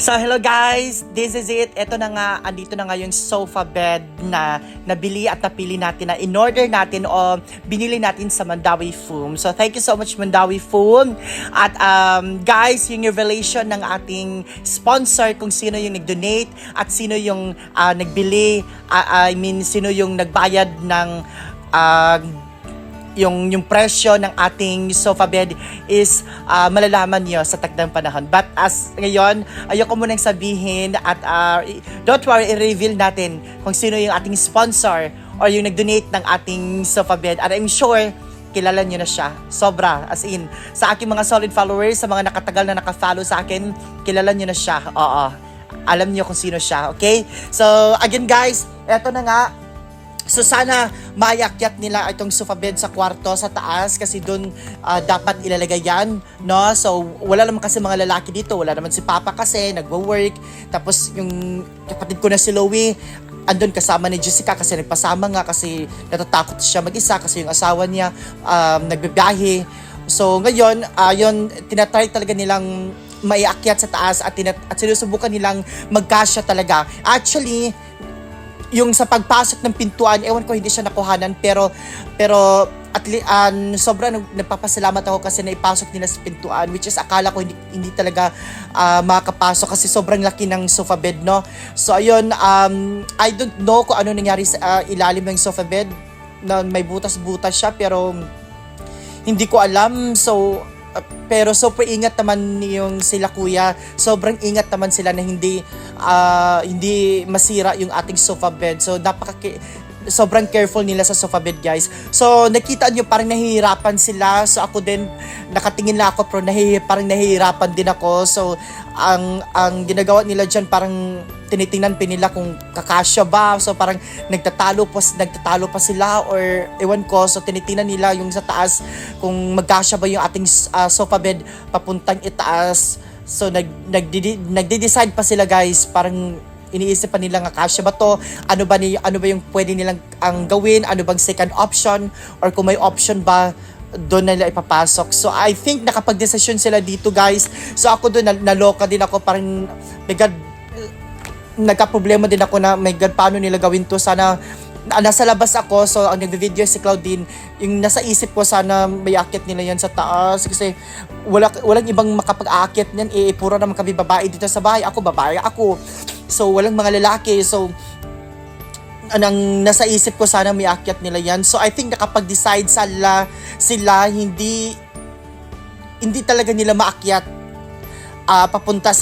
So hello guys, this is it. Ito na nga, andito na nga yung sofa bed na nabili at napili natin na in-order natin o binili natin sa Mandawi Foam. So thank you so much Mandawi Foam. At guys, yung revelation ng ating sponsor kung sino yung nag-donate at sino yung nagbili, sino yung nagbayad ng yung presyo ng ating sofa bed is malalaman nyo sa takdang panahon. But as ngayon, ayoko munang sabihin at don't worry, i-reveal natin kung sino yung ating sponsor or yung nag-donate ng ating sofa bed. And I'm sure, kilala nyo na siya. Sobra. As in, sa aking mga solid followers, sa mga nakatagal na nakafollow sa akin, kilala nyo na siya. Oo. Alam nyo kung sino siya. Okay? So, again guys, eto na nga. So sana maiakyat nila itong sofa bed sa kwarto sa taas kasi doon dapat ilalagay yan, no? So wala naman kasi mga lalaki dito, wala naman si Papa kasi nagwo-work. Tapos yung kapatid ko na si Louie andun kasama ni Jessica kasi nagpasama nga kasi natatakot siya mag-isa kasi yung asawa niya nagbibiyahe. So ngayon, yun tinatry talaga nilang maiakyat sa taas at sinusubukan nilang magkasya talaga. Actually, yung sa pagpasok ng pintuan, ewan ko hindi siya nakuhanan pero at sobrang nagpapasalamat ako kasi naipasok nila sa pintuan, which is akala ko hindi talaga makakapasok kasi sobrang laki ng sofa bed, no? So ayun, I don't know kung ano nangyari sa ilalim ng sofa bed na may butas-butas siya pero hindi ko alam. So pero super ingat naman yung sila kuya. Sobrang ingat naman sila na hindi masira yung ating sofa bed. So sobrang careful nila sa sofa bed, guys. So nakita nyo parang nahihirapan sila. So ako din nakatingin lang ako pero parang nahihirapan din ako. So ang ginagawa nila diyan parang tinitingnan pa nila kung kakasya ba. So parang nagtatalo pa sila or ewan ko. So tinitingnan nila yung sa taas kung magkasya ba yung ating sofa bed papuntang itaas. So nagde-decide pa sila, guys. Parang iniisip pa nila nga kasya ba to? Ano ba yung pwede nilang gawin? Ano bang second option? Or kung may option ba doon nila ipapasok. So I think nakapag-desisyon sila dito, guys. So ako doon naloka din ako, parang nagka-problema din ako na paano nila gawin to. Sana nasa labas ako, so ang nagvi-video si Claudine, yung nasa isip ko sana may akit nila yan sa taas kasi walang ibang makapag-aakit niyan, puro naman kami babae dito sa bahay. Ako babae ako. So walang mga lalaki. So anong nasa isip ko sana may akyat nila yan. So I think nakapag-decide sila hindi talaga nila maakyat papunta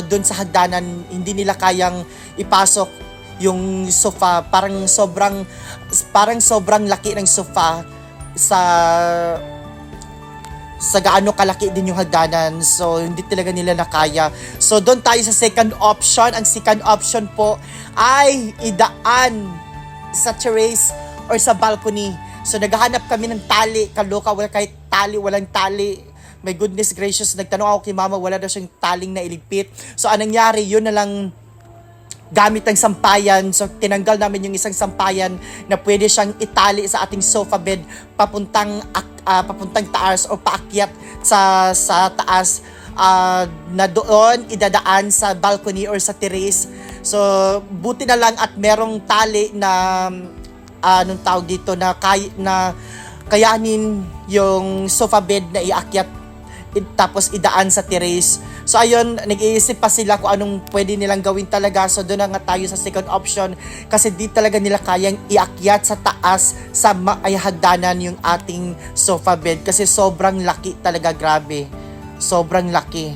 doon sa hagdanan. Hindi nila kayang ipasok yung sofa. Parang sobrang laki ng sofa sa gaano kalaki din yung hagdanan. So hindi talaga nila nakaya. So doon tayo sa second option. Ang second option po ay idaan sa terrace or sa balcony. So naghahanap kami ng tali. Kaloka, wala kahit tali, walang tali. My goodness gracious, nagtanong ako kay mama, wala daw siyang taling na iligpit. So anong nangyari, yun na lang gamit ng sampayan. So tinanggal namin yung isang sampayan na pwede siyang itali sa ating sofa bed papuntang taas o paakyat sa taas, na doon idadaan sa balcony or sa terrace. So buti na lang at merong tali na anong tawag dito na kayanin yung sofa bed na iakyat tapos idaan sa terrace. So ayun, nag-iisip pa sila kung anong pwede nilang gawin talaga. So doon na nga tayo sa second option kasi di talaga nila kayang iakyat sa taas sa hagdanan yung ating sofa bed kasi sobrang laki talaga, grabe. Sobrang laki.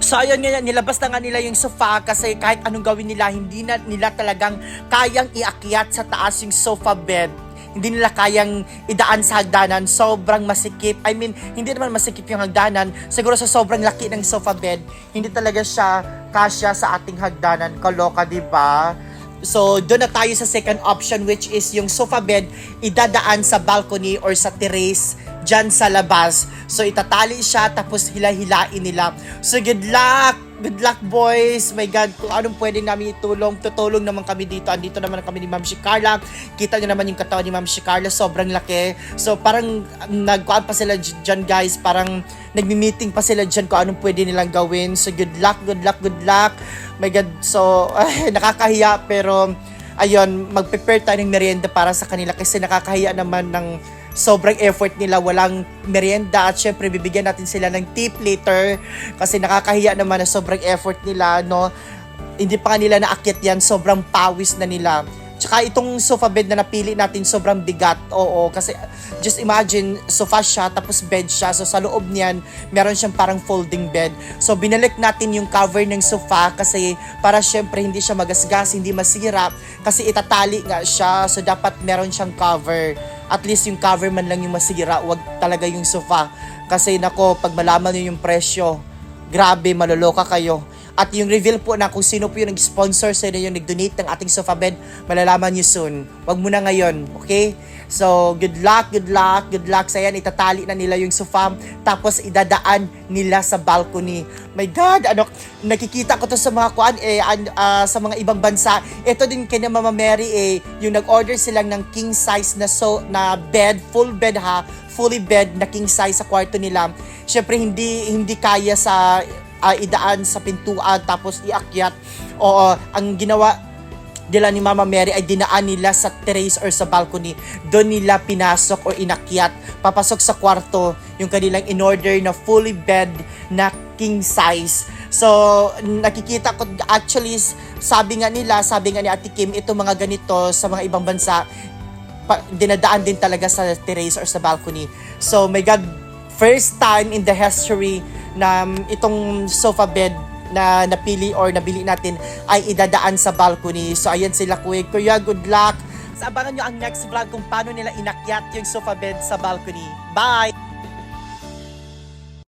So ayun nga, nilabas na nga nila yung sofa kasi kahit anong gawin nila, hindi na nila talagang kayang iakyat sa taas yung sofa bed. Hindi nila kayang idaan sa hagdanan. Sobrang masikip. I mean, hindi naman masikip yung hagdanan. Siguro sa sobrang laki ng sofa bed, hindi talaga siya kasya sa ating hagdanan. Kaloka, diba? So, doon na tayo sa second option, which is yung sofa bed idadaan sa balcony or sa terrace dyan sa labas. So, itatali siya tapos hila-hilain nila. So, good luck Good luck, boys. My God, kung anong pwede namin itulong, tutulong naman kami dito. Andito naman kami ni Ma'am Shikarla. Kita nyo naman yung katawan ni Ma'am Shikarla, sobrang laki. So parang nagkuhan pa sila dyan, guys. Parang nagmi-meeting pa sila dyan kung anong pwede nilang gawin. So good luck, good luck, good luck. My God, so nakakahiya, pero ayun, mag-prepare tayo ng merienda para sa kanila kasi nakakahiya naman ng sobrang effort nila, walang merienda, at syempre bibigyan natin sila ng tip later kasi nakakahiya naman na sobrang effort nila, no? Hindi pa kanila naakyat yan, sobrang pawis na nila. Tsaka itong sofa bed na napili natin sobrang bigat, oo, kasi just imagine, sofa siya, tapos bed siya, so sa loob niyan, meron siyang parang folding bed. So binalik natin yung cover ng sofa kasi para syempre hindi siya magasgas, hindi masira, kasi itatali nga siya, so dapat meron siyang cover. At least yung cover man lang yung masira, wag talaga yung sofa. Kasi nako, pag malaman nyo yung presyo, grabe, maloloka kayo. At yung reveal po na kung sino po yung nag-sponsor sa inyo, yung nag-donate ng ating sofa bed, malalaman nyo soon. Wag muna ngayon, okay? So, good luck, good luck, good luck. Sa yan, itatali na nila yung sofa, tapos idadaan nila sa balcony. My God, nakikita ko to sa mga sa mga ibang bansa. Ito din kay Mama Mary, yung nag-order silang ng king size na bed, full bed ha, fully bed na king size sa kwarto nila. Syempre, hindi kaya sa idaan sa pintuan tapos iakyat. O ang ginawa nila ni Mama Mary ay dinaan nila sa terrace or sa balcony. Doon nila pinasok o inakyat papasok sa kwarto yung kanilang in-order na fully bed na king size. So nakikita ko actually, sabi nga ni Ate Kim, ito mga ganito sa mga ibang bansa dinadaan din talaga sa terrace or sa balcony. So my God, first time in the history na itong sofa bed na napili or nabili natin ay idadaan sa balcony. So ayan sila, Kuya, good luck. Abangan nyo ang next vlog kung paano nila inakyat yung sofa bed sa balcony. Bye!